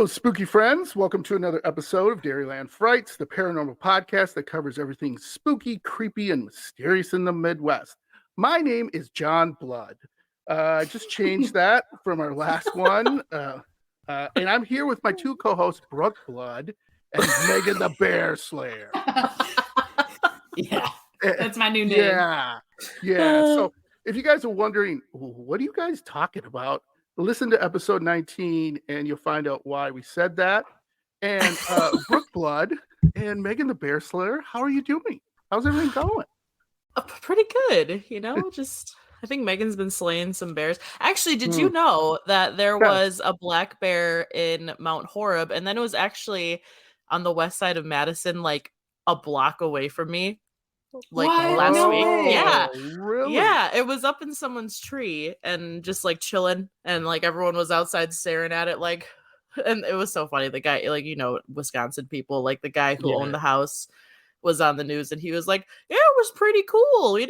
Hello, spooky friends. Welcome to another episode of Dairyland Frights, the paranormal podcast that covers everything spooky, creepy, and mysterious in the Midwest. My name is John Blood. I just changed that from our last one. And I'm here with my two co-hosts, Brooke Blood and Megan the Bear Slayer. Yeah, that's my new name. Yeah. So if you guys are wondering, what are you guys talking about? Listen to episode 19 and you'll find out why we said that. And Brooke Blood and Megan the Bear Slayer, how are you doing? How's everything going? Pretty good, I think Megan's been slaying some bears. Actually, did you know that there was a black bear in Mount Horeb, and then it was actually on the west side of Madison, like a block away from me, like last week. Yeah, really? Yeah, it was up in someone's tree and just like chilling, and like everyone was outside staring at it, like, and it was so funny. The guy, like, Wisconsin people, like the guy who owned the house was on the news, and he was like, yeah, it was pretty cool. We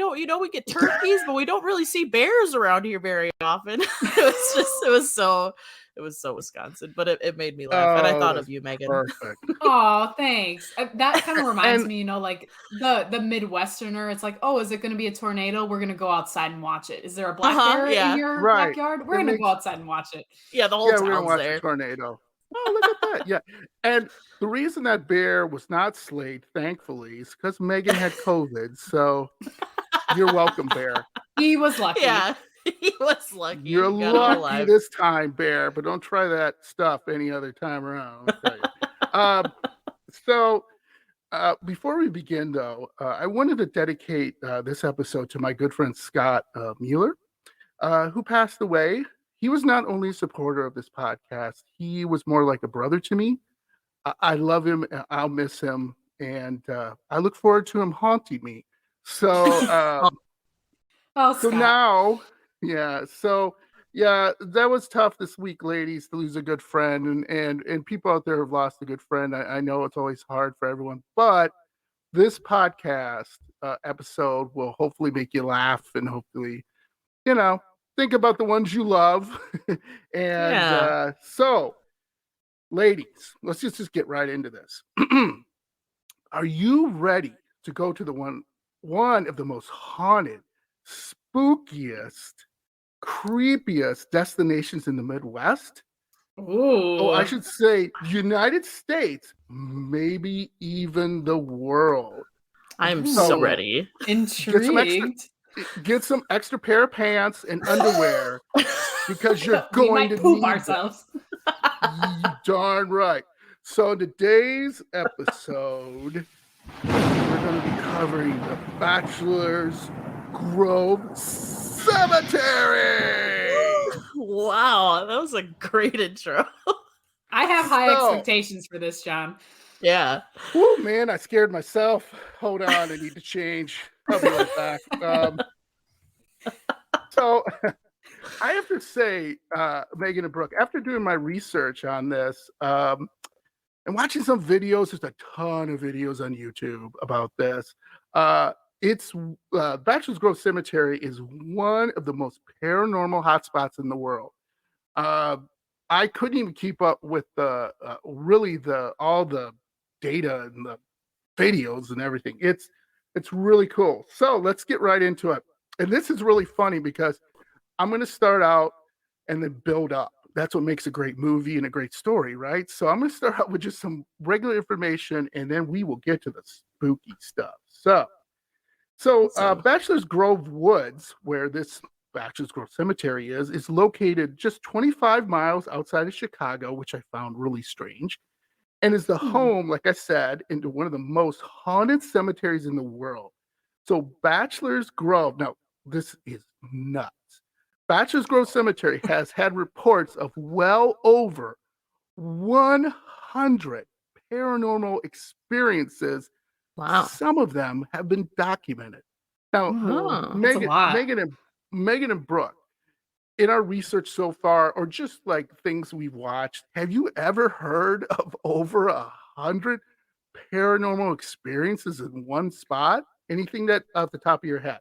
get turkeys, but we don't really see bears around here very often. it was so Wisconsin, but it made me laugh. And I thought of you, Megan. Perfect. Oh, thanks. That kind of reminds me, like the Midwesterner. It's like, oh, is it going to be a tornado? We're going to go outside and watch it. Is there a black bear in your backyard? We're going to go outside and watch it. Yeah, the whole town's we're gonna watch there. A tornado. Oh, look at that. Yeah. And the reason that bear was not slayed, thankfully, is because Megan had COVID. So you're welcome, bear. He was lucky. Yeah, he was lucky. You're lucky this time, bear, but don't try that stuff any other time around. So before we begin, though, I wanted to dedicate this episode to my good friend Scott Mueller, who passed away. He was not only a supporter of this podcast, he was more like a brother to me. I love him. I'll miss him. And I look forward to him haunting me. So, that was tough this week, ladies, to lose a good friend. And people out there have lost a good friend. I know it's always hard for everyone. But this podcast episode will hopefully make you laugh and hopefully, think about the ones you love. So, ladies, let's just get right into this. Are you ready to go to the one of the most haunted, spookiest, creepiest destinations in the Midwest? Ooh. Oh, I should say United States, maybe even the world. I'm so ready. Intrigued. Get some extra pair of pants and underwear because you're going to poop need ourselves. Darn right. So today's episode, we're going to be covering the Bachelor's Grove Cemetery. Wow, that was a great intro. I have high expectations for this, John. Yeah. Oh man, I scared myself. Hold on, I need to change. I'll be right back. So I have to say, Megan and Brooke, after doing my research on this and watching some videos, there's a ton of videos on YouTube about this. It's Bachelor's Grove Cemetery is one of the most paranormal hotspots in the world. I couldn't even keep up with all the data and the videos and everything. It's really cool. So let's get right into it. And this is really funny because I'm going to start out and then build up. That's what makes a great movie and a great story, right? So I'm going to start out with just some regular information and then we will get to the spooky stuff. So Bachelor's Grove Woods, where this Bachelor's Grove Cemetery is located just 25 miles outside of Chicago, which I found really strange, and is the home, like I said, into one of the most haunted cemeteries in the world. So Bachelor's Grove, now this is nuts. Bachelor's Grove Cemetery has had reports of well over 100 paranormal experiences. Wow. Some of them have been documented. Now, Megan and Brooke, in our research so far, or just like things we've watched, have you ever heard of over 100 paranormal experiences in one spot? Anything that off the top of your head?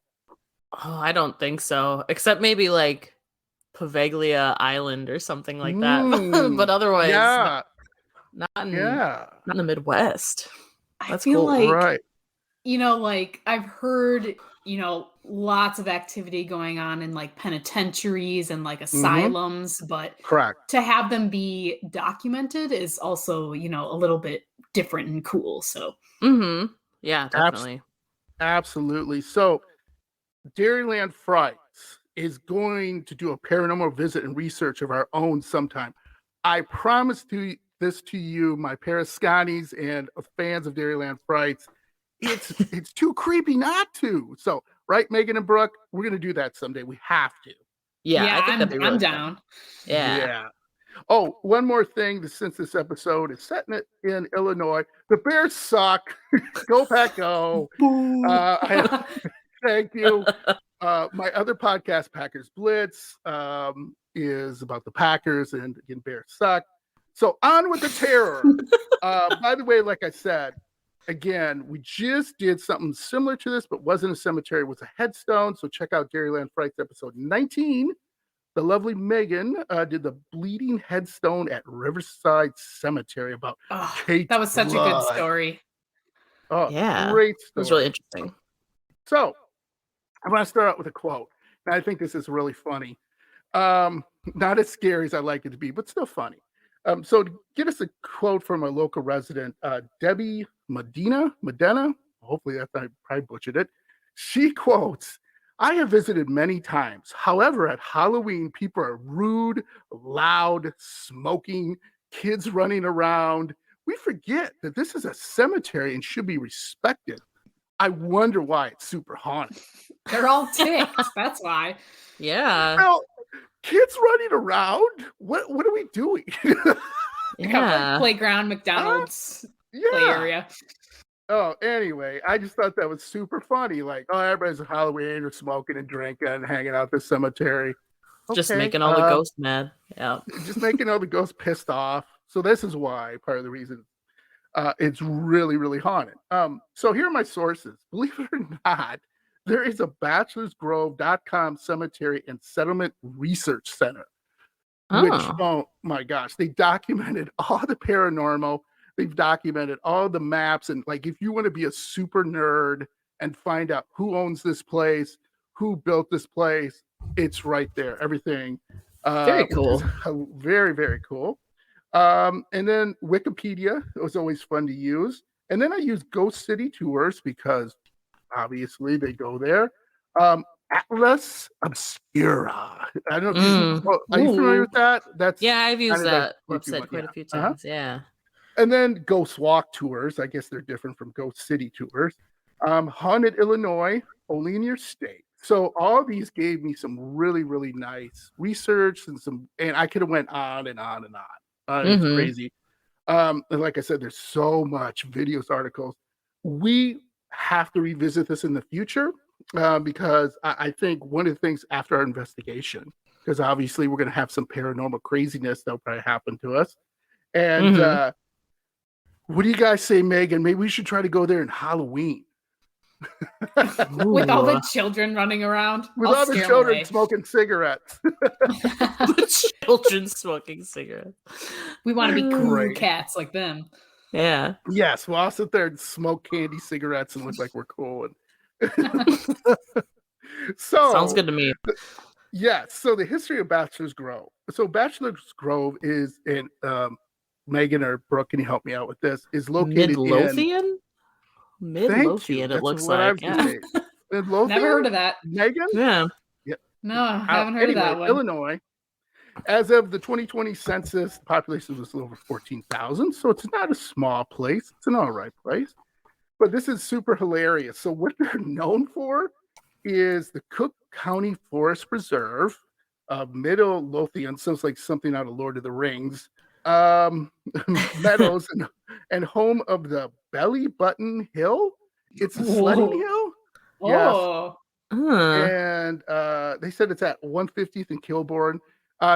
Oh, I don't think so. Except maybe like Pavaglia Island or something like that. But otherwise, not in the Midwest. That's I feel cool. like, right. Like I've heard, lots of activity going on in like penitentiaries and like asylums, but Correct. to have them be documented is also, a little bit different and cool. So, yeah, definitely. Absolutely. So, Dairyland Frights is going to do a paranormal visit and research of our own sometime. I promise this to you, my Parascanis and fans of Dairyland Frights. It's too creepy not to. So, right, Megan and Brooke, we're gonna do that someday. We have to. Yeah, I think that'd be really I'm fun. down. Yeah. Oh, one more thing. Since this episode is setting it in Illinois, the Bears suck. Go Pack Go. Thank you. My other podcast, Packers Blitz, is about the Packers, and again, Bears suck. So on with the terror. By the way, like I said, again, we just did something similar to this, but wasn't a cemetery, it was a headstone. So check out Dairyland Frights episode 19. The lovely Megan did the bleeding headstone at Riverside Cemetery about Kate's that was such blood. a good story. Oh, yeah, great story. It was really interesting. So I'm going to start out with a quote. And I think this is really funny. Not as scary as I like it to be, but still funny. So to get us a quote from a local resident, Debbie Medina, hopefully I probably butchered it. She quotes, "I have visited many times. However, at Halloween, people are rude, loud, smoking, kids running around. We forget that this is a cemetery and should be respected. I wonder why it's super haunted." They're all ticked. That's why. Yeah. Well, kids running around? What are we doing? Yeah. Playground, McDonald's play area. Oh, anyway, I just thought that was super funny. Like, oh, everybody's at Halloween, or smoking and drinking and hanging out at the cemetery. Just making all the ghosts mad. Yeah. Just making all the ghosts pissed off. So this is why, part of the reason it's really, really haunted. So here are my sources. Believe it or not, there is a bachelorsgrove.com cemetery and settlement research center, which, oh my gosh, they documented all the paranormal. They've documented all the maps. And like, if you want to be a super nerd and find out who owns this place, who built this place, it's right there. Everything. Very cool. Very, very cool. And then Wikipedia was always fun to use. And then I use Ghost City Tours because obviously they go there. Atlas Obscura. I don't know. Are you familiar with that? I've used that website quite a few times. Yeah. And then Ghost Walk Tours. I guess they're different from Ghost City Tours. Haunted Illinois, only in your state. So all these gave me some really, really nice research and I could have went on and on and on. It's crazy. And like I said, there's so much videos, articles. We have to revisit this in the future because I think one of the things after our investigation, because obviously we're going to have some paranormal craziness that'll probably happen to us. And what do you guys say, Megan? Maybe we should try to go there in Halloween. With all the children running around. With all the children smoking cigarettes. The children smoking cigarettes. We want to be cool cats like them. Yeah. Yes, we'll all sit there and smoke candy cigarettes and look like we're cool. So sounds good to me. Yes. So the history of Bachelor's Grove. So Bachelor's Grove is in Megan or Brooke, can you help me out with this? Is located in Midlothian, it looks like. Yeah. Midlothian? Never heard of that. Megan? Yeah. No, I haven't heard of that one. Illinois. As of the 2020 census, the population was a little over 14,000. So it's not a small place. It's an all right place. But this is super hilarious. So what they're known for is the Cook County Forest Preserve of Midlothian. Sounds like something out of Lord of the Rings. Meadows and home of the Belly Button Hill. It's a sledding hill. Oh. Yes. And they said it's at 150th and Kilbourne.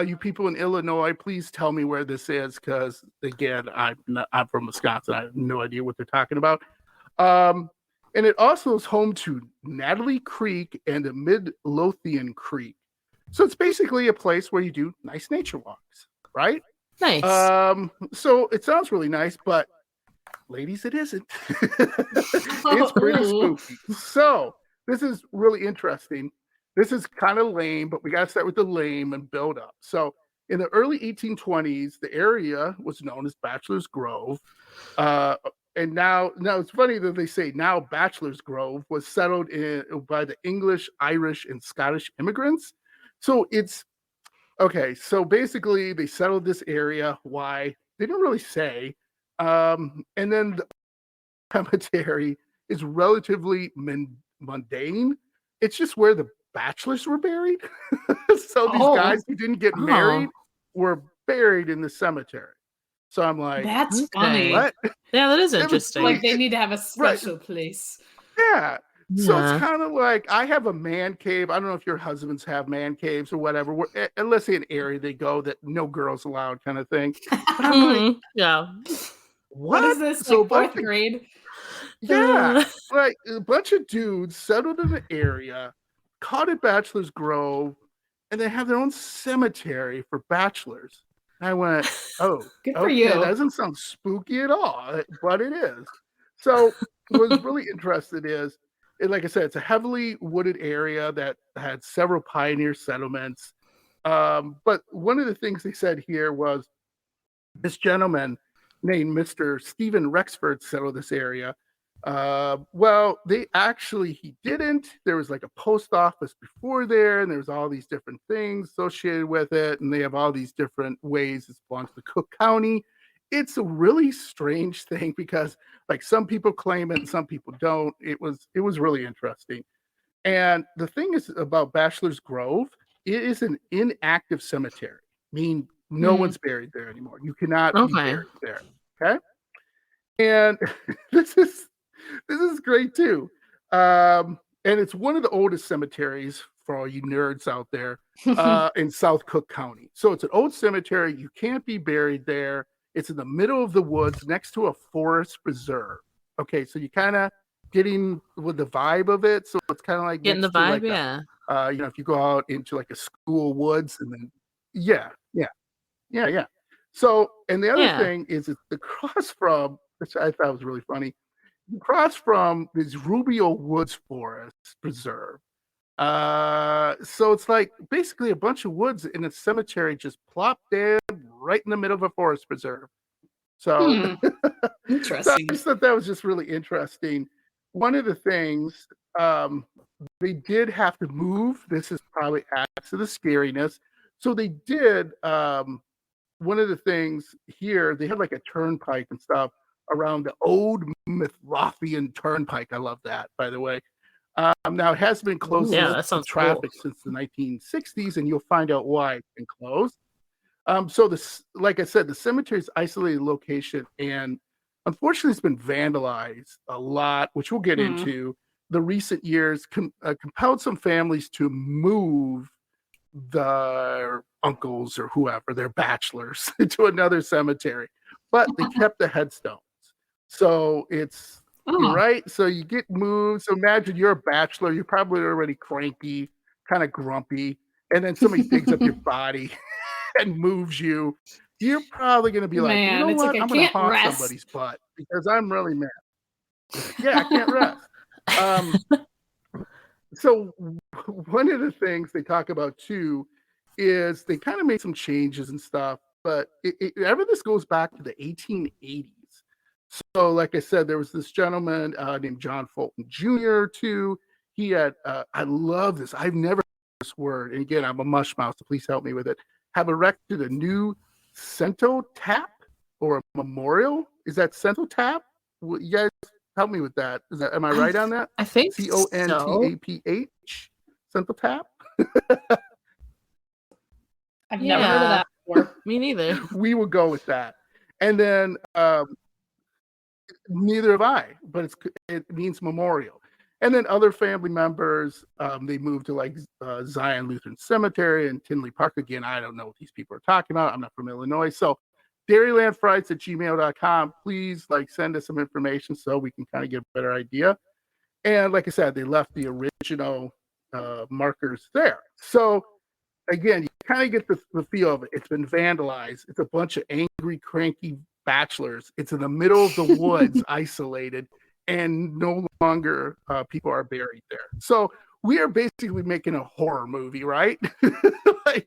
You people in Illinois, please tell me where this is, because again, I'm from Wisconsin. I have no idea what they're talking about. And it also is home to Natalie Creek and the Midlothian Creek. So it's basically a place where you do nice nature walks, right? Nice. So it sounds really nice, but ladies, it isn't. It's pretty spooky. So this is really interesting. This is kind of lame, but we got to start with the lame and build up. So in the early 1820s, the area was known as Bachelor's Grove. And now it's funny that they say now Bachelor's Grove was settled by the English, Irish, and Scottish immigrants. So it's okay. So basically, they settled this area. Why? They didn't really say. And then the cemetery is relatively mundane. It's just where the bachelors were buried. So these guys who didn't get married were buried in the cemetery. So I'm like, that's funny. What? Yeah, that is interesting. Like they need to have a special place. Yeah. So it's kind of like I have a man cave. I don't know if your husbands have man caves or whatever. Let's say an area they go that no girls allowed kind of thing. But I'm like, yeah. What is this? So like 4th grade? Yeah. Like a bunch of dudes settled in the area, caught at Bachelor's Grove, and they have their own cemetery for bachelors. And I went, oh, good for you. That doesn't sound spooky at all, but it is. So what's really interesting is, like I said, it's a heavily wooded area that had several pioneer settlements. But one of the things they said here was this gentleman named Mr. Stephen Rexford settled this area. Well, he didn't. There was like a post office before there, and there's all these different things associated with it, and they have all these different ways it belongs to Cook County. It's a really strange thing because like some people claim it and some people don't. It was really interesting. And the thing is about Bachelor's Grove, it is an inactive cemetery, meaning no one's buried there anymore. You cannot be buried there. Okay. And this is great too. And it's one of the oldest cemeteries for all you nerds out there in South Cook County. So it's an old cemetery. You can't be buried there. It's in the middle of the woods next to a forest preserve. Okay, so you kind of getting with the vibe of it. So it's kind of like getting the vibe, yeah. If you go out into like a school woods and then yeah. So, and the other thing is it's across from, which I thought was really funny, across from this Rubio Woods Forest Preserve. So it's like basically a bunch of woods in a cemetery just plopped down right in the middle of a forest preserve. So, interesting. So I just thought that was just really interesting. One of the things they did have to move. This is probably adds to the scariness. So they did. One of the things here, they had like a turnpike and stuff around the old Midlothian Turnpike. I love that, by the way. Now it has been closed to traffic since the 1960s, and you'll find out why it's been closed. So this, like I said, the cemetery is isolated location, and unfortunately, it's been vandalized a lot, which we'll get into. The recent years compelled some families to move their uncles or whoever, their bachelors, to another cemetery, but they kept the headstones. So it's right. So you get moved. So imagine you're a bachelor. You're probably already cranky, kind of grumpy, and then somebody digs up your body and moves you. You're probably going to be like, you know what? Like, I'm going to haunt somebody's butt because I'm really mad. Yeah, I can't rest. So one of the things they talk about too is they kind of made some changes and stuff, but this goes back to the 1880s. So like I said, there was this gentleman named John Fulton Jr. too. He had, I love this. I've never heard this word. And again, I'm a mush mouth, so please help me with it. Have erected a new cenotaph or a memorial. Is that cenotaph? You guys help me with that. Am I right on that? I think CONTAPH. Cenotaph. I've never heard of that before. Me neither. We will go with that. And then neither have I, but it means memorial. And then other family members, they moved to like Zion Lutheran Cemetery and Tinley Park. Again, I don't know what these people are talking about. I'm not from Illinois. So dairylandfrights@gmail.com. Please send us some information so we can kind of get a better idea. And like I said, they left the original markers there. So again, you kind of get the feel of it. It's been vandalized. It's a bunch of angry, cranky bachelors. It's in the middle of the woods, isolated, and no longer people are buried there. So we are basically making a horror movie, right? Like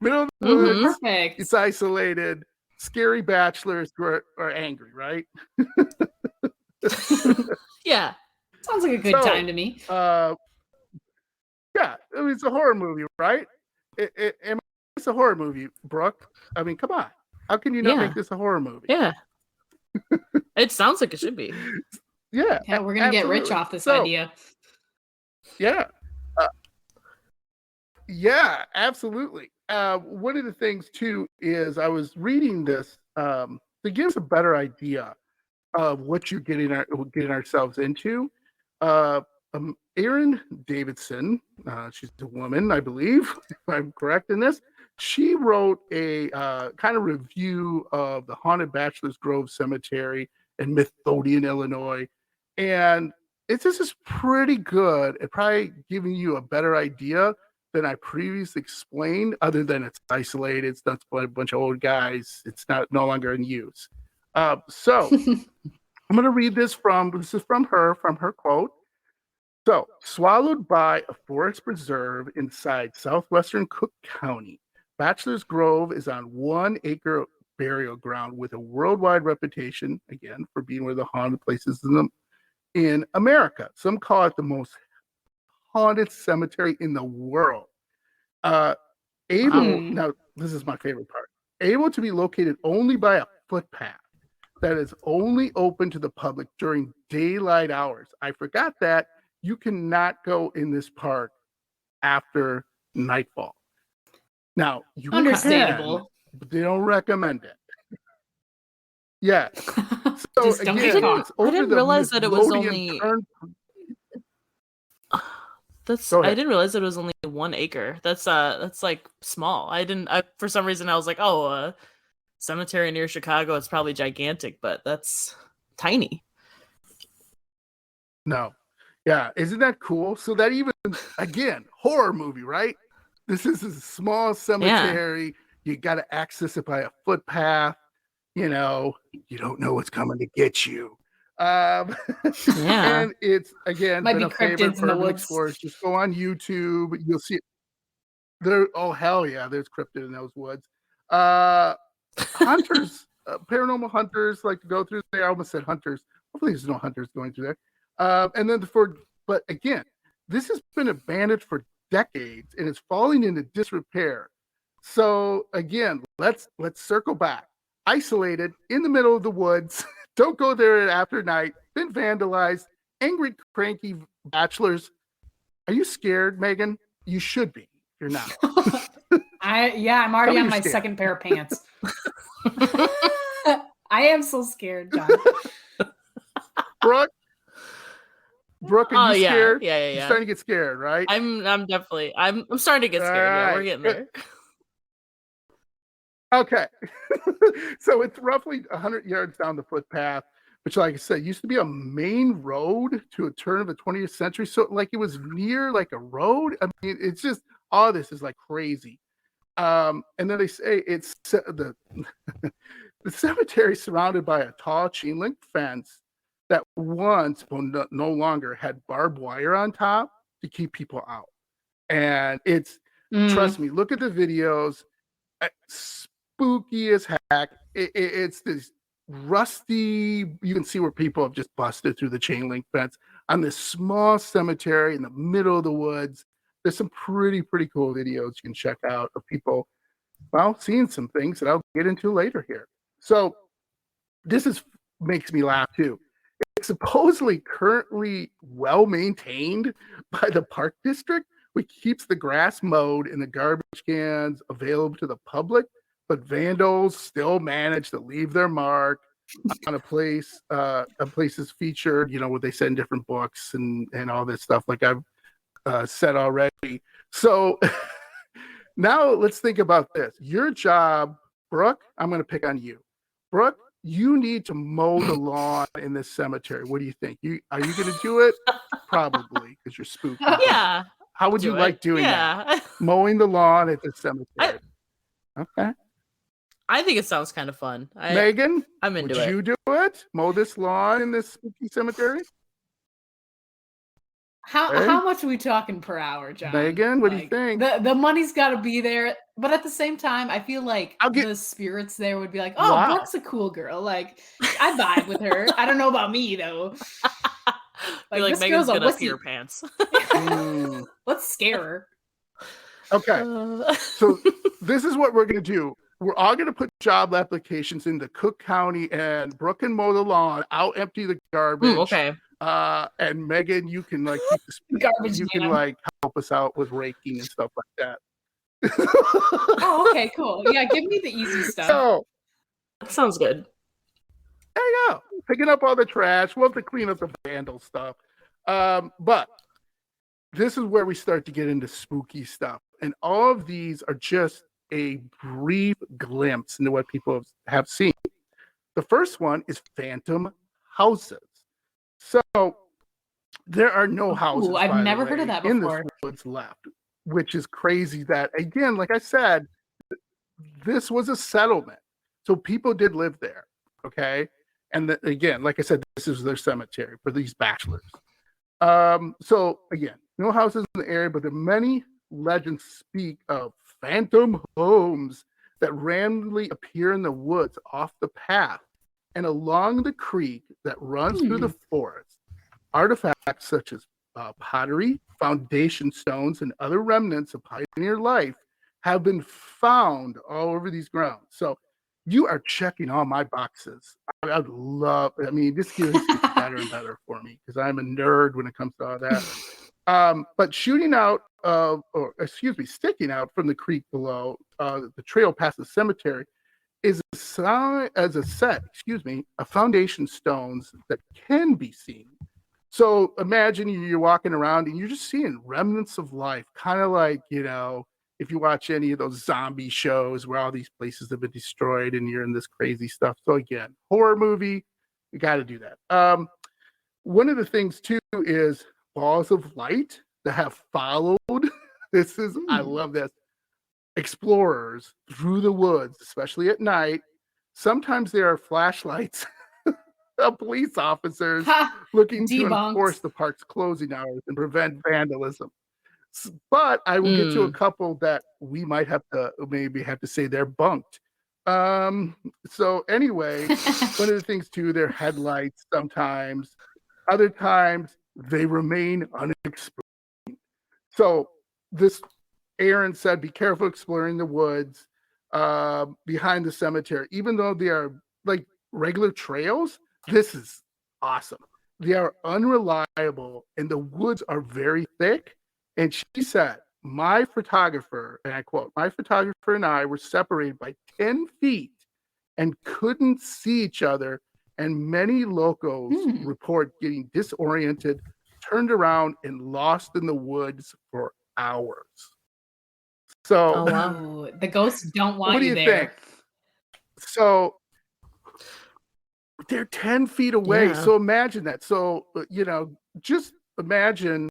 middle of the woods, perfect. It's isolated, scary bachelors who are angry, right? Yeah, sounds like a good time to me. Yeah, I mean, it's a horror movie, right? It's a horror movie, Brooke. I mean, come on. How can you not make this a horror movie? Yeah. It sounds like it should be. Yeah. Yeah, we're going to get rich off this idea. Yeah. Yeah, absolutely. One of the things, too, is I was reading this to give us a better idea of what you're getting ourselves into. Erin Davidson, she's a woman, I believe, if I'm correct in this. She wrote a kind of review of the haunted Bachelor's Grove Cemetery in Methodian, Illinois. And this is pretty good at probably giving you a better idea than I previously explained, other than it's isolated, it's not a bunch of old guys, it's no longer in use. So I'm going to read this is from her quote. So, swallowed by a forest preserve inside southwestern Cook County, Bachelor's Grove is on 1 acre burial ground with a worldwide reputation, again, for being one of the haunted places in America. Some call it the most haunted cemetery in the world. Now, this is my favorite part. Able to be located only by a footpath that is only open to the public during daylight hours. I forgot that. You cannot go in this park after nightfall. Now, you understandable, can, but they don't recommend it. Yeah. So again, I didn't realize that it was only. I didn't realize it was only 1 acre. That's like small. For some reason I was like, oh, cemetery near Chicago, it's probably gigantic, but that's tiny. No. Yeah, isn't that cool? So that even, again, horror movie, right? This is a small cemetery. Yeah. You got to access it by a footpath. You don't know what's coming to get you. And it's, again, might be cryptids in the woods. Explorers. Just go on YouTube. You'll see it. Oh, hell yeah, there's cryptid in those woods. Hunters, paranormal hunters like to go through there. I almost said hunters. Hopefully there's no hunters going through there. And then but again, this has been abandoned for decades and it's falling into disrepair. So again, let's circle back. Isolated in the middle of the woods. Don't go there after night. Been vandalized. Angry, cranky bachelors. Are you scared, Megan? You should be. You're not. I'm already on my second pair of pants. I am so scared, John. Brooke, are you scared? Yeah. You're starting to get scared, right? I'm definitely. I'm starting to get scared. Right. Yeah, we're getting there. Okay. So it's roughly 100 yards down the footpath, which, like I said, used to be a main road to a turn of the 20th century. So like it was near like a road. I mean, it's just, all this is like crazy. And then they say it's the cemetery surrounded by a tall chain link fence that once, but no longer, had barbed wire on top to keep people out. And it's, trust me, look at the videos. Spooky as heck. It's this rusty, you can see where people have just busted through the chain link fence on this small cemetery in the middle of the woods. There's some pretty cool videos you can check out of people, seeing some things that I'll get into later here. So this makes me laugh too. It's supposedly currently well maintained by the park district, which keeps the grass mowed and the garbage cans available to the public, but vandals still manage to leave their mark on a place is featured, what they said in different books and all this stuff, like I've said already. So now let's think about this. Your job, Brooke, I'm going to pick on you. Brooke, you need to mow the lawn in this cemetery. What do you think? Are you going to do it? Probably, because you're spooky. Yeah. How would you like doing that? Mowing the lawn at the cemetery. Okay. I think it sounds kind of fun. Megan, I'm into it. Would you do it? Mow this lawn in this spooky cemetery? How much are we talking per hour, John? Megan, what do you think? The money's got to be there, but at the same time, I feel like the spirits there would be like, "Oh, Brooke's a cool girl. Like, I vibe with her. I don't know about me though." Like this Megan's gonna pee her pants. Let's scare her. Okay, so this is what we're gonna do. We're all gonna put job applications into Cook County, and Brooke can mow the lawn. I'll empty the garbage. Okay. And Megan, you can like keep the garbage. You can like help us out with raking and stuff like that. Oh, okay, cool. Yeah, give me the easy stuff. So, that sounds good. There you go. Picking up all the trash. We'll have to clean up the vandal stuff. But this is where we start to get into spooky stuff. And all of these are just a brief glimpse into what people have seen. The first one is phantom houses. So there are no houses. Ooh, I've never heard of that before. In this woods left, which is crazy. That again, like I said, this was a settlement, so people did live there. Okay, and again, like I said, this is their cemetery for these bachelors. So again, no houses in the area, but the many legends speak of phantom homes that randomly appear in the woods off the path and along the creek that runs through the forest. Artifacts such as pottery, foundation stones, and other remnants of pioneer life have been found all over these grounds. So you are checking all my boxes. I'd love, I mean, this gets better and better for me because I'm a nerd when it comes to all that. But sticking out from the creek below, the trail past the cemetery, is a set of foundation stones that can be seen. So imagine you're walking around and you're just seeing remnants of life, kind of like, if you watch any of those zombie shows where all these places have been destroyed and you're in this crazy stuff. So again, horror movie, you got to do that. One of the things too is balls of light that have followed. I love this. Explorers through the woods, especially at night. Sometimes there are flashlights of police officers looking to enforce the park's closing hours and prevent vandalism. But I will get to a couple that we might maybe have to say they're bunked. So anyway, one of the things too, they're headlights sometimes. Other times they remain unexplained. So this Aaron said, be careful exploring the woods behind the cemetery. Even though they are like regular trails, this is awesome. They are unreliable and the woods are very thick. And she said, my photographer, and I quote, my photographer and I were separated by 10 feet and couldn't see each other. And many locals report getting disoriented, turned around, and lost in the woods for hours. So, the ghosts don't want you there. What do you think? So, they're 10 feet away. Yeah. So imagine that. So, just imagine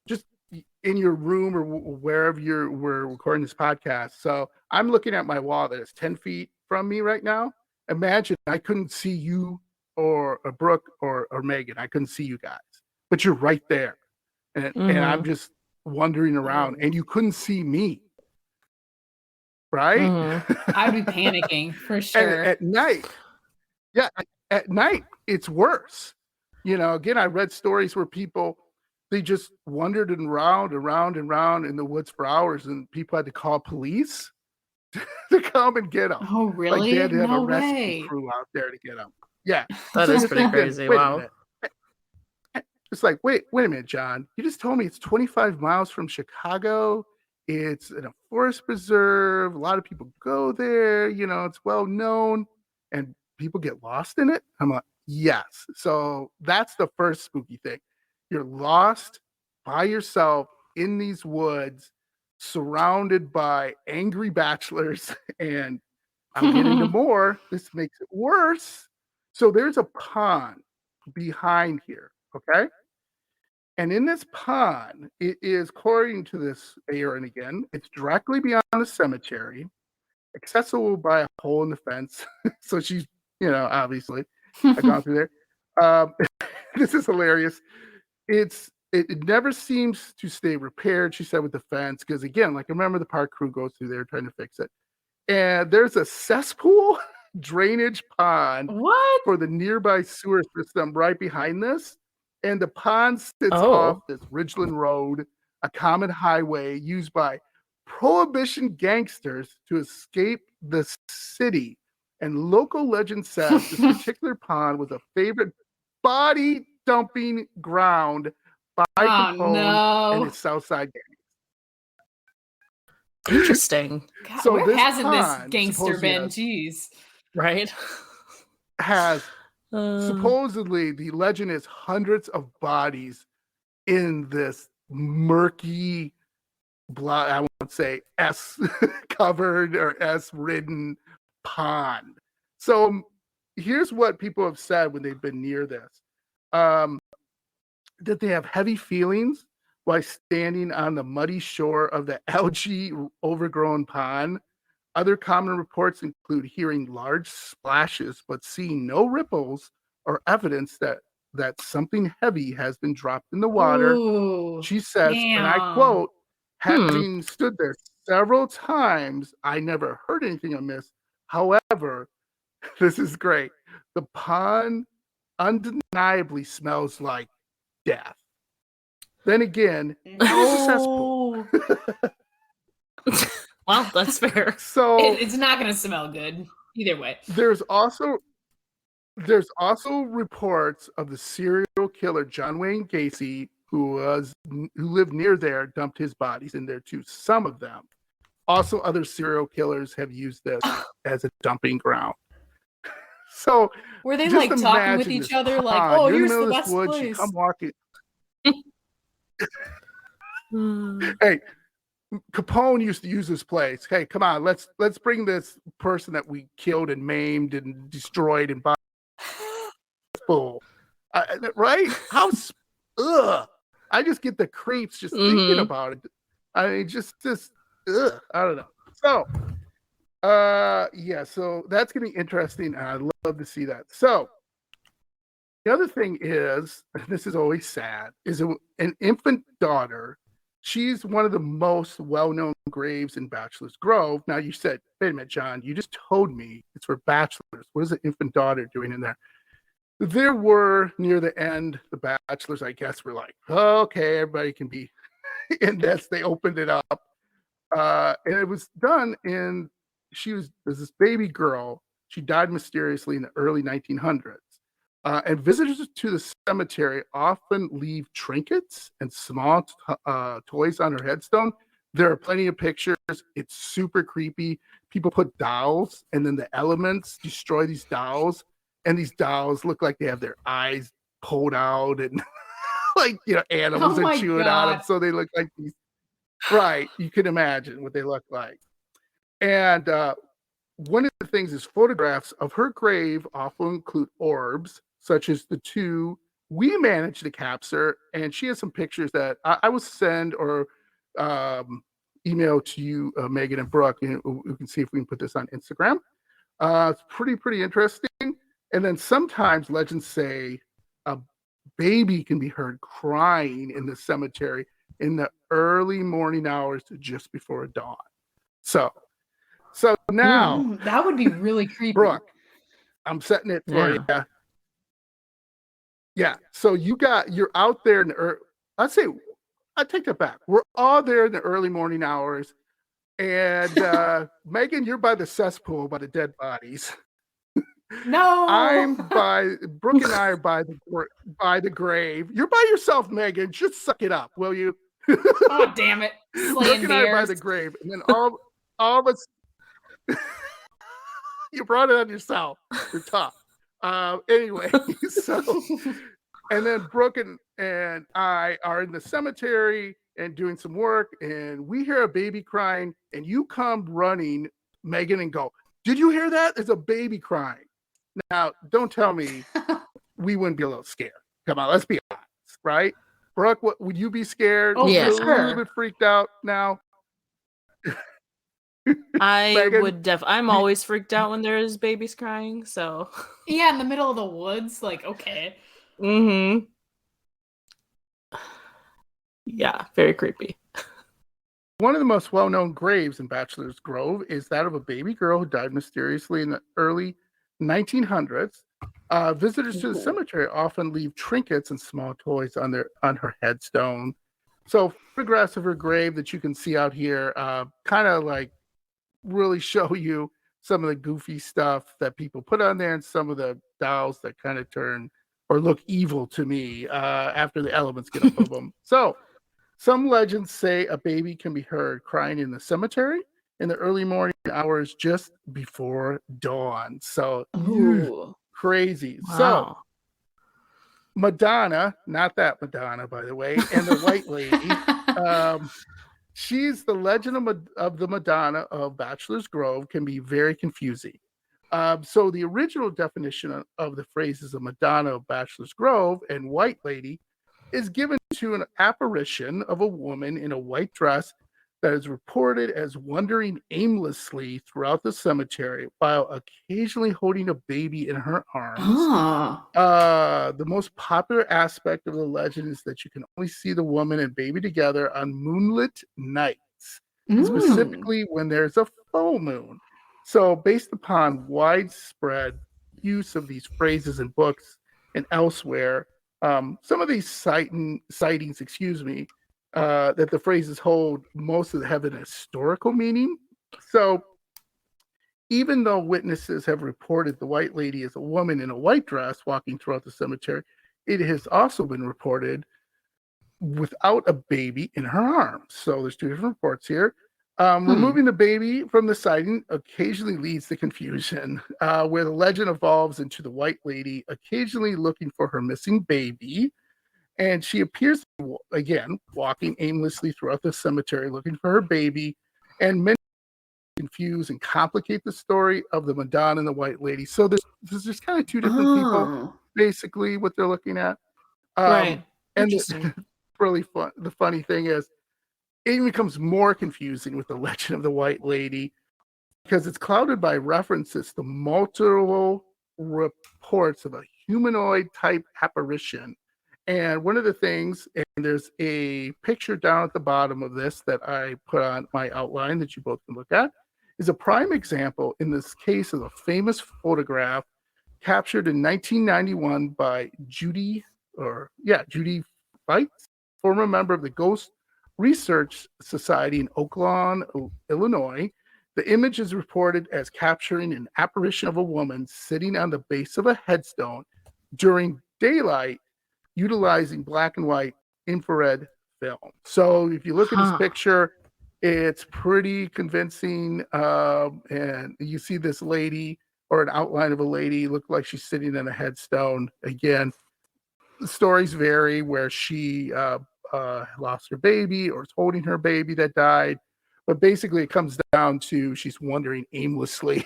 just in your room or wherever we're recording this podcast. So I'm looking at my wall that is 10 feet from me right now. Imagine I couldn't see you or Brooke or Megan. I couldn't see you guys, but you're right there. And I'm just wandering around and you couldn't see me. Right? I'd be panicking for sure. And at night, at night, it's worse. Again, I read stories where they just wandered around in the woods for hours and people had to call police to come and get them. Oh, really? Like they had to have a rescue crew out there to get them. Yeah. That is pretty crazy. Wow. It's like, wait a minute, John. You just told me it's 25 miles from Chicago. It's in a forest preserve. A lot of people go there. It's well known. And people get lost in it? I'm like, yes. So that's the first spooky thing. You're lost by yourself in these woods, surrounded by angry bachelors. And I'll get into more. This makes it worse. So there's a pond behind here. Okay. And in this pond, it is, according to this Aaron again, it's directly beyond the cemetery, accessible by a hole in the fence. So she's, obviously, I've gone through there. This is hilarious. It never seems to stay repaired, she said, with the fence, because again, like, remember, the park crew goes through there trying to fix it. And there's a cesspool drainage pond for the nearby sewer system right behind this. And the pond sits off this Ridgeland Road, a common highway used by Prohibition gangsters to escape the city. And local legend says this particular pond was a favorite body dumping ground by Capone and his Southside gang. Interesting. God, so where hasn't this gangster been? Jeez. Right? Has supposedly, the legend is, hundreds of bodies in this murky, I won't say S covered or S ridden pond. So here's what people have said when they've been near this. That they have heavy feelings while standing on the muddy shore of the algae overgrown pond. Other common reports include hearing large splashes but seeing no ripples or evidence that something heavy has been dropped in the water. Ooh, she says, and I quote, having stood there several times, I never heard anything amiss. However, this is great. The pond undeniably smells like death. Then again, it's a cesspool. Well, that's fair. So it's not going to smell good either way. There's also reports of the serial killer John Wayne Gacy, who lived near there, dumped his bodies in there too. Some of them. Also, other serial killers have used this as a dumping ground. So were they like talking with each other, like, "Oh, here's the best place"? You come walking. Hey, Capone used to use this place. Hey, come on, let's bring this person that we killed and maimed and destroyed and full, right? How? I just get the creeps just thinking about it. I mean, just I don't know. So, so that's gonna be interesting, and I'd love to see that. So, the other thing is, and this is always sad, is an infant daughter. She's one of the most well-known graves in Bachelor's Grove. Now, you said, wait a minute, John, you just told me it's for bachelors. What is an infant daughter doing in there? There were, near the end, the bachelors, I guess, were like, oh, okay, everybody can be in this. They opened it up. And it was done there's this baby girl. She died mysteriously in the early 1900s. And visitors to the cemetery often leave trinkets and small toys on her headstone. There are plenty of pictures. It's super creepy. People put dolls, and then the elements destroy these dolls. And these dolls look like they have their eyes pulled out, and like, animals are chewing on them. So they look like these. Right. You can imagine what they look like. And one of the things is photographs of her grave often include orbs, such as the two we managed to capture. And she has some pictures that I will send or email to you, Megan and Brooke. We can see if we can put this on Instagram. It's pretty interesting. And then sometimes legends say a baby can be heard crying in the cemetery in the early morning hours just before dawn. So now that would be really creepy. Brooke, I'm setting it for you. Yeah. So you're out there in the I'd say, I take that back. We're all there in the early morning hours. And Megan, you're by the cesspool, by the dead bodies. No. Brooke and I are by the grave. You're by yourself, Megan. Just suck it up, will you? Oh, damn it. Brooke and I are by the grave. And then all of us, you brought it on yourself. You're tough. Anyway, and then Brooke and I are in the cemetery and doing some work, and we hear a baby crying, and you come running, Megan, and go, "Did you hear that? There's a baby crying." Now, don't tell me we wouldn't be a little scared. Come on, let's be honest, right? Brooke, what would you be scared? Oh, Would you for be a little sure. bit freaked out now? I Megan, would I'm always freaked out when there's babies crying, so. Yeah, in the middle of the woods, like, okay. Mm-hmm. Yeah, very creepy. one of the most well-known graves in Bachelor's Grove is that of a baby girl who died mysteriously in the early 1900s. Visitors to the cemetery often leave trinkets and small toys on her headstone. So photographs of her grave that you can see out here kind of like really show you some of the goofy stuff that people put on there and some of the dolls that kind of turn or look evil to me after the elements get up of them. So some legends say a baby can be heard crying in the cemetery in the early morning hours just before dawn. So crazy. Wow. So Madonna, not that Madonna, by the way, and the White Lady. She's the legend of the Madonna of Bachelor's Grove can be very confusing. So the original definition of the phrases of Madonna of Bachelor's Grove and White Lady is given to an apparition of a woman in a white dress that is reported as wandering aimlessly throughout the cemetery while occasionally holding a baby in her arms. The most popular aspect of the legend is that you can only see the woman and baby together on moonlit nights, specifically when there's a full moon. So, based upon widespread use of these phrases in books and elsewhere, some of these sightings, that the phrases hold, most of them have an historical meaning. So, even though witnesses have reported the White Lady as a woman in a white dress walking throughout the cemetery, it has also been reported without a baby in her arms. So there's two different reports here. Removing the baby from the sighting occasionally leads to confusion, where the legend evolves into the White Lady occasionally looking for her missing baby. And she appears, again, walking aimlessly throughout the cemetery looking for her baby. And many confuse and complicate the story of the Madonna and the White Lady. So there's just kind of two different people, basically, what they're looking at. Right. And it's really fun. The funny thing is, it becomes more confusing with the legend of the White Lady because it's clouded by references to multiple reports of a humanoid type apparition. And one of the things, and there's a picture down at the bottom of this that I put on my outline that you both can look at, is a prime example in this case of a famous photograph captured in 1991 by Judy Fites, former member of the Ghost Research Society in Oakland, Illinois. The image is reported as capturing an apparition of a woman sitting on the base of a headstone during daylight, utilizing black and white infrared film. So if you look at this picture, it's pretty convincing. And you see this lady or an outline of a lady look like she's sitting on a headstone. Again, the stories vary where she lost her baby or is holding her baby that died. But basically, it comes down to she's wandering aimlessly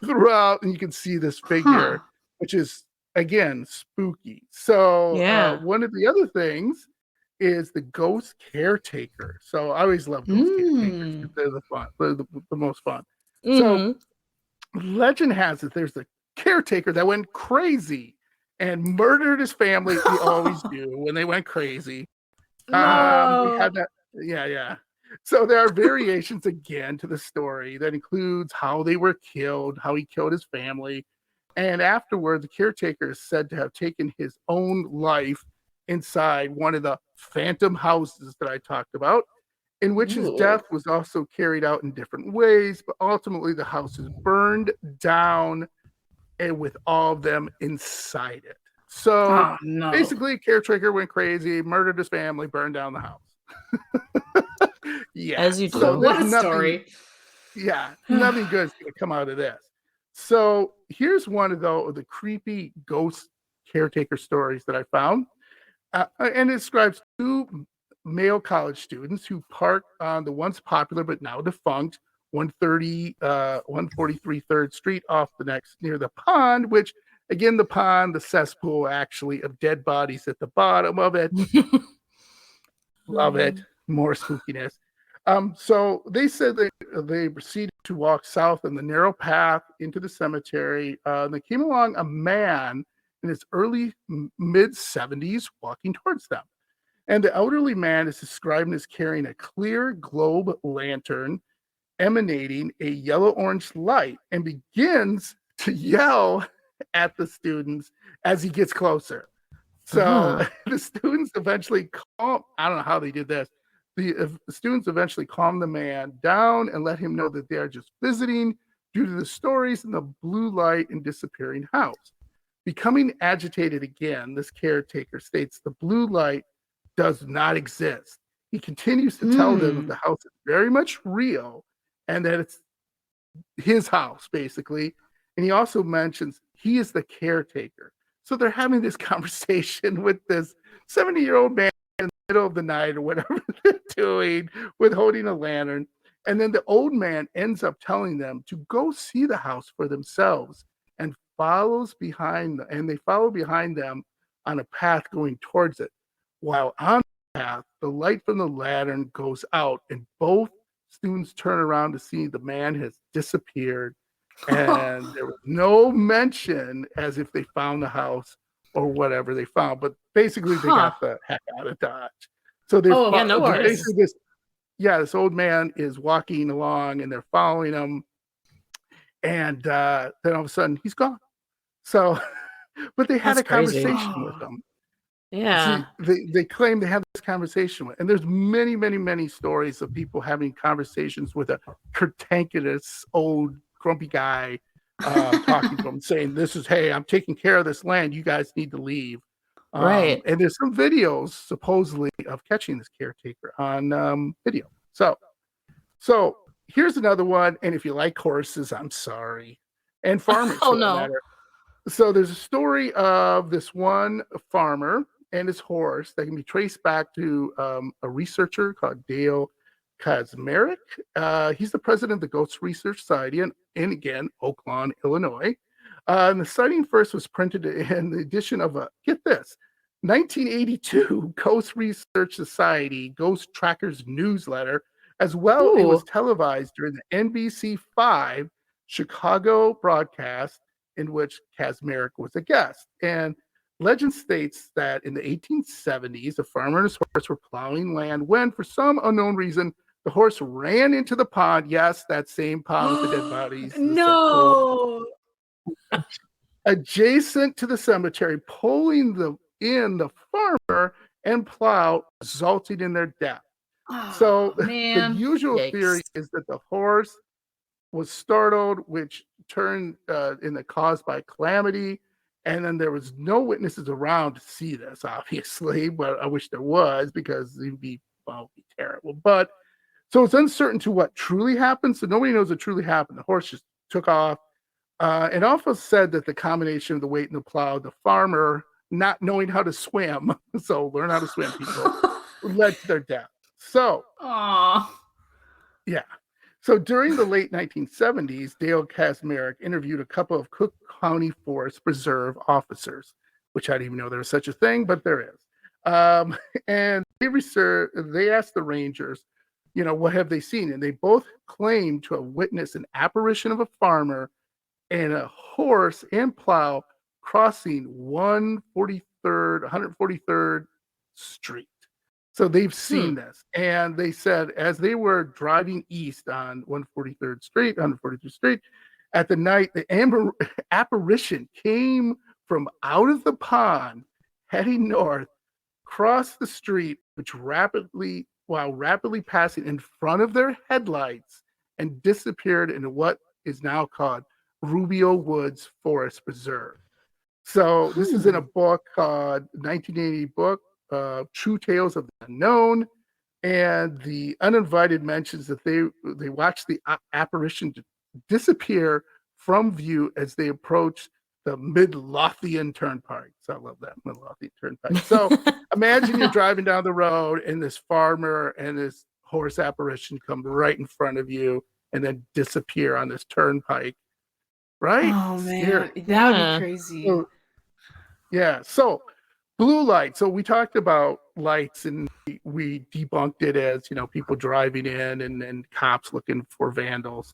throughout, and you can see this figure, which is, again, spooky. So one of the other things is the ghost caretaker. So I always love ghost caretakers. They're the most fun. So legend has it there's a caretaker that went crazy and murdered his family. They always do when they went crazy. We had that. Yeah. So there are variations again to the story that includes how they were killed, how he killed his family. And afterward, the caretaker is said to have taken his own life inside one of the phantom houses that I talked about, in which his death was also carried out in different ways. But ultimately, the house is burned down and with all of them inside it. So basically, caretaker went crazy, murdered his family, burned down the house. Yeah. As you do. So what a story. Yeah. Nothing good is going to come out of this. So here's one of the creepy ghost caretaker stories that I found. And it describes two male college students who parked on the once popular but now defunct 143 3rd Street off the next near the pond, which again, the pond, the cesspool actually of dead bodies at the bottom of it. Love it. More spookiness. So they said they proceeded to walk south on the narrow path into the cemetery. They came along a man in his early mid 70s walking towards them. And the elderly man is described as carrying a clear globe lantern emanating a yellow-orange light and begins to yell at the students as he gets closer. So the students eventually I don't know how they did this. The students eventually calm the man down and let him know that they are just visiting due to the stories in the blue light and disappearing house. Becoming agitated again, this caretaker states the blue light does not exist. He continues to tell them that the house is very much real and that it's his house, basically. And he also mentions he is the caretaker. So they're having this conversation with this 70-year-old man in the middle of the night or whatever they're doing with holding a lantern. And then the old man ends up telling them to go see the house for themselves and follows behind them. And they follow behind them on a path going towards it. While on the path, the light from the lantern goes out and both students turn around to see the man has disappeared. And there was no mention as if they found the house or whatever they found, but basically they got the heck out of Dodge. So they're basically this old man is walking along and they're following him, and then all of a sudden he's gone. So, but they had a conversation with him. Yeah. See, they claim they had this conversation with, and there's many stories of people having conversations with a cantankerous old grumpy guy talking to them, saying, "This is, hey, I'm taking care of this land. You guys need to leave." Right. And there's some videos supposedly of catching this caretaker on video. So here's another one. And if you like horses, I'm sorry, and farmers. Oh no. So there's a story of this one farmer and his horse that can be traced back to a researcher called Dale Kazmarek. He's the president of the Ghost Research Society in again, Oak Lawn, Illinois. And the sighting first was printed in the edition of get this, 1982 Ghost Research Society Ghost Trackers newsletter. As well, it was televised during the NBC5 Chicago broadcast in which Kazmarek was a guest. And legend states that in the 1870s, a farmer and his horse were plowing land when, for some unknown reason, the horse ran into the pond. Yes, that same pond with the dead bodies. No. Adjacent to the cemetery, pulling the farmer and plow, resulting in their death. So the usual theory is that the horse was startled, which turned in the cause by calamity. And then there was no witnesses around to see this, obviously, but I wish there was, because it would be terrible. But so it's uncertain to what truly happened. So nobody knows what truly happened. The horse just took off. And also said that the combination of the weight and the plow, the farmer not knowing how to swim, so learn how to swim, people, led to their death. So, yeah. So during the late 1970s, Dale Kazmarek interviewed a couple of Cook County Forest Preserve officers, which I didn't even know there was such a thing, but there is. And they asked the rangers, what have they seen? And they both claimed to have witnessed an apparition of a farmer and a horse and plow crossing 143rd Street. So they've seen this. And they said as they were driving east on 143rd Street, at the night, the apparition came from out of the pond, heading north, crossed the street, while rapidly passing in front of their headlights, and disappeared into what is now called Rubio Woods Forest Preserve. So this is in a book called 1980 book, True Tales of the Unknown, and the uninvited mentions that they watched the apparition disappear from view as they approached the Midlothian Turnpike. So I love that, Midlothian Turnpike. So imagine you're driving down the road and this farmer and this horse apparition come right in front of you and then disappear on this turnpike. Right? Oh man, that would be crazy. So Blue light. So we talked about lights, and we debunked it as, people driving in and cops looking for vandals.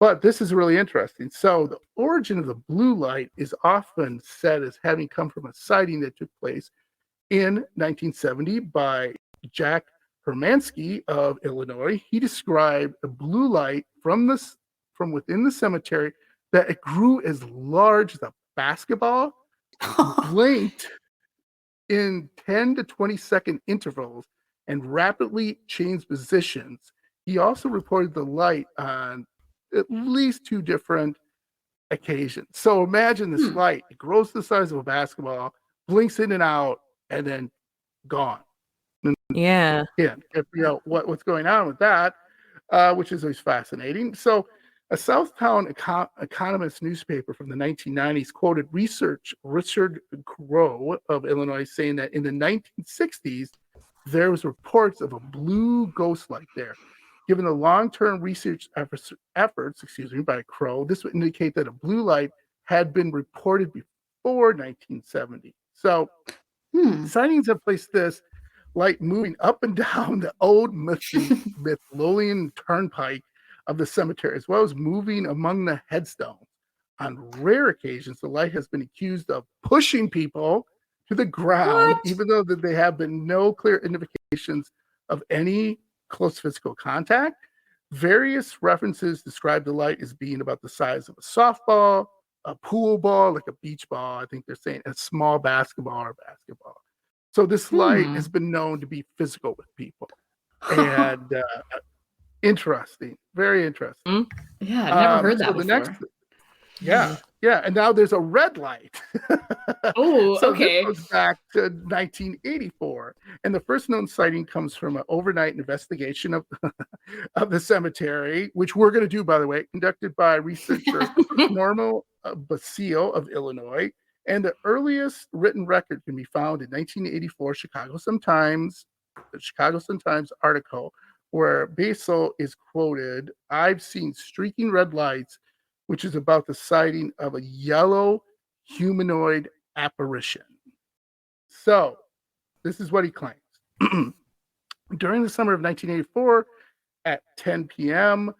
But this is really interesting. So the origin of the blue light is often said as having come from a sighting that took place in 1970 by Jack Hermansky of Illinois. He described a blue light from within the cemetery that it grew as large as a basketball, blinked in 10 to 20-second intervals, and rapidly changed positions. He also reported the light on at least 2 different occasions. So imagine this light. It grows to the size of a basketball, blinks in and out, and then gone. Yeah. What's going on with that, which is always fascinating. So a Southtown Economist newspaper from the 1990s quoted research Richard Crow of Illinois saying that in the 1960s, there was reports of a blue ghost light there. Given the long-term research efforts by Crow, this would indicate that a blue light had been reported before 1970. So sightings have placed this light moving up and down the old Mythlolian turnpike of the cemetery, as well as moving among the headstones. On rare occasions, the light has been accused of pushing people to the ground, even though there have been no clear indications of any close physical contact. Various references describe the light as being about the size of a softball, a pool ball, like a beach ball. I think they're saying a small basketball or basketball. So this light has been known to be physical with people. And interesting, very interesting. Yeah, I've never heard that before. Yeah, and now there's a red light. Oh, so okay. This goes back to 1984, and the first known sighting comes from an overnight investigation of of the cemetery, which we're going to do, by the way, conducted by researcher Normal Basile of Illinois. And the earliest written record can be found in 1984 the Chicago Sun-Times article, where Basile is quoted, "I've seen streaking red lights, which is about the sighting of a yellow humanoid apparition." So, this is what he claims. During the summer of 1984, at 10 p.m.,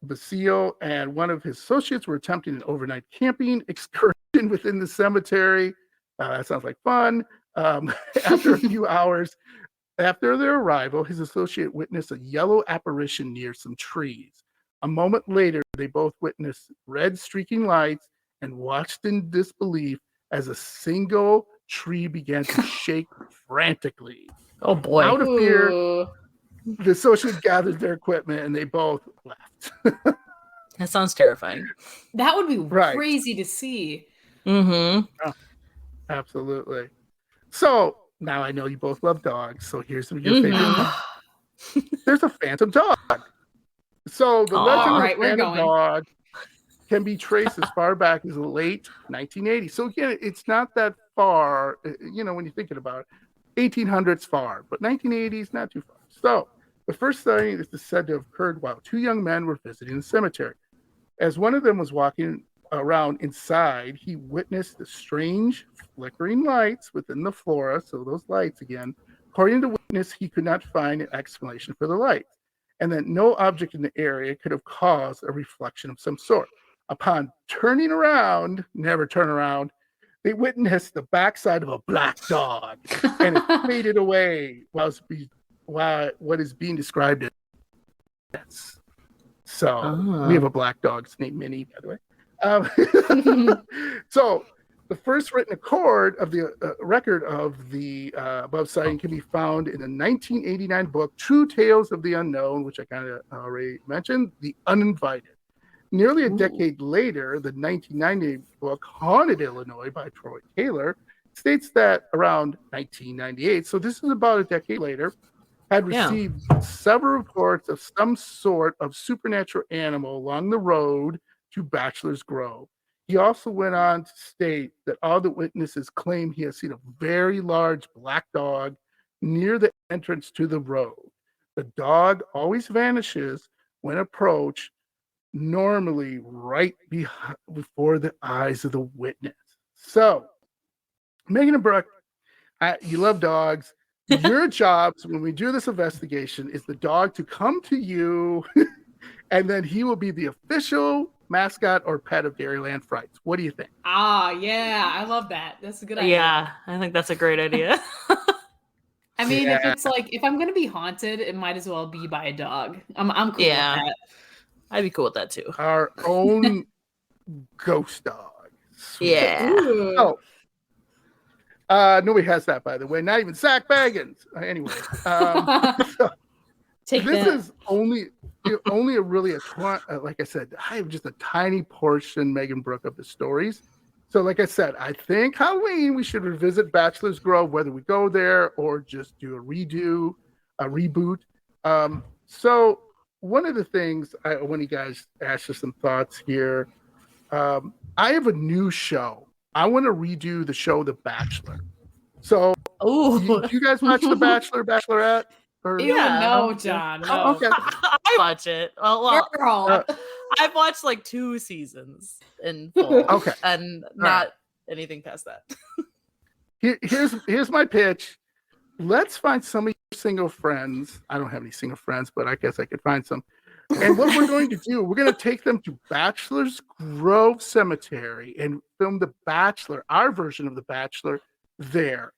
Basile and one of his associates were attempting an overnight camping excursion within the cemetery. That sounds like fun. After a few hours after their arrival, his associate witnessed a yellow apparition near some trees. A moment later, they both witnessed red streaking lights and watched in disbelief as a single tree began to shake frantically. Oh boy. Out of fear, the associate gathered their equipment and they both left. That sounds terrifying. That would be crazy to see. Mm-hmm. Oh, absolutely. So now I know you both love dogs. So here's your favorite one. There's a phantom dog. So the legend of the phantom dog can be traced as far back as the late 1980s. So again, it's not that far, when you're thinking about it. 1800s far, but 1980s not too far. So the first sighting is said to have occurred while 2 young men were visiting the cemetery. As one of them was walking around inside, he witnessed the strange flickering lights within the flora. So those lights again, according to the witness, he could not find an explanation for the lights, and that no object in the area could have caused a reflection of some sort. Upon turning around, never turn around, they witnessed the backside of a black dog, and it faded away while what is being described as deaths. So we have a black dog named Minnie, by the way. So the first written record of the record of the above sighting can be found in the 1989 book True Tales of the Unknown, which I kind of already mentioned, The Uninvited. Nearly a decade later, the 1990 book Haunted Illinois by Troy Taylor states that around 1998, so this is about a decade later, had received several reports of some sort of supernatural animal along the road to Bachelor's Grove. He also went on to state that all the witnesses claim he has seen a very large black dog near the entrance to the road. The dog always vanishes when approached, normally right before the eyes of the witness. So, Megan and Brooke, You love dogs. Your jobs when we do this investigation is the dog to come to you, and then he will be the official mascot or pet of Dairyland Frights. What do you think? Yeah, I love that. That's a good idea. Yeah, I think that's a great idea. I mean, if it's like, if I'm gonna be haunted, it might as well be by a dog. I'm cool with that. I'd be cool with that too. Our own ghost dog. Sweet. Yeah. Oh, nobody has that, by the way. Not even Zach Baggins. Anyway, this is only a really like I said, I have just a tiny portion, Megan Brooke, of the stories. So, like I said, I think Halloween we should revisit Bachelor's Grove, whether we go there or just do a reboot. So, one of the things I want you guys to ask you some thoughts here. I have a new show. I want to redo the show The Bachelor. So, do you guys watch The Bachelor, Bachelorette? No, John. No. Oh, okay. I watch it. Well, I've watched like 2 seasons in full. Okay. And not anything past that. Here's my pitch. Let's find some of your single friends. I don't have any single friends, but I guess I could find some. And what we're going to do, we're going to take them to Bachelor's Grove Cemetery and film The Bachelor, our version of The Bachelor, there.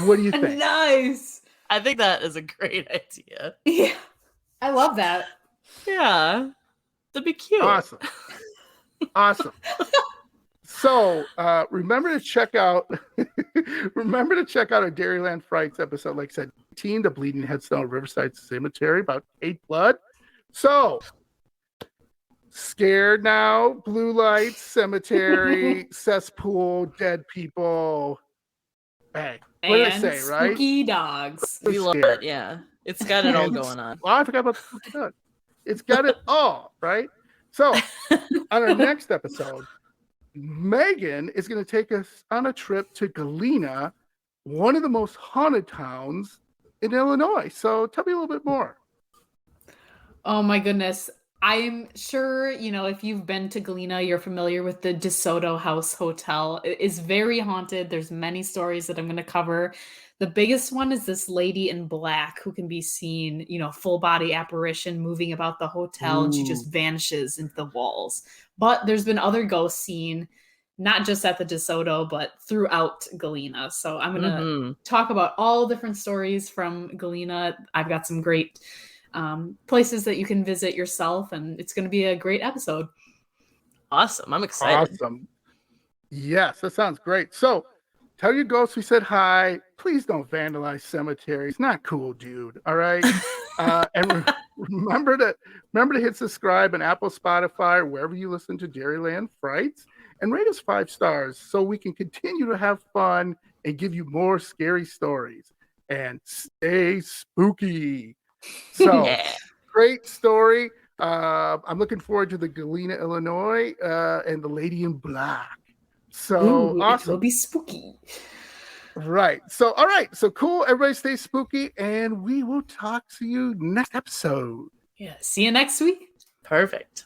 What do you think? Nice. I think that is a great idea. Yeah. I love that. Yeah. That'd be cute. Awesome. So remember to check out our Dairyland Frights episode, like I said, the Bleeding Headstone Riverside Cemetery about Kate Blood. So scared now, blue lights, cemetery, cesspool, dead people. Hey, what did I say, right? Spooky dogs. We love it, yeah. It's got it all going on. Well, I forgot about the spooky dog. It's got it all, right? So on our next episode, Megan is going to take us on a trip to Galena, one of the most haunted towns in Illinois. So tell me a little bit more. Oh my goodness. I'm sure, if you've been to Galena, you're familiar with the DeSoto House Hotel. It is very haunted. There's many stories that I'm going to cover. The biggest one is this lady in black who can be seen, full body apparition moving about the hotel, and she just vanishes into the walls. But there's been other ghosts seen, not just at the DeSoto, but throughout Galena. So I'm going to talk about all different stories from Galena. I've got some great places that you can visit yourself, and it's going to be a great episode. Awesome. I'm excited. Awesome. Yes, that sounds great. So tell your ghosts we said hi. Please don't vandalize cemeteries. Not cool, dude. All right. And remember to hit subscribe on Apple, Spotify, or wherever you listen to Dairyland Frights, and rate us 5 stars so we can continue to have fun and give you more scary stories. And stay spooky. So great story. I'm looking forward to the Galena, Illinois, and the Lady in Black. So awesome. It'll be spooky. Right. So all right. So cool. Everybody stay spooky, and we will talk to you next episode. Yeah. See you next week. Perfect.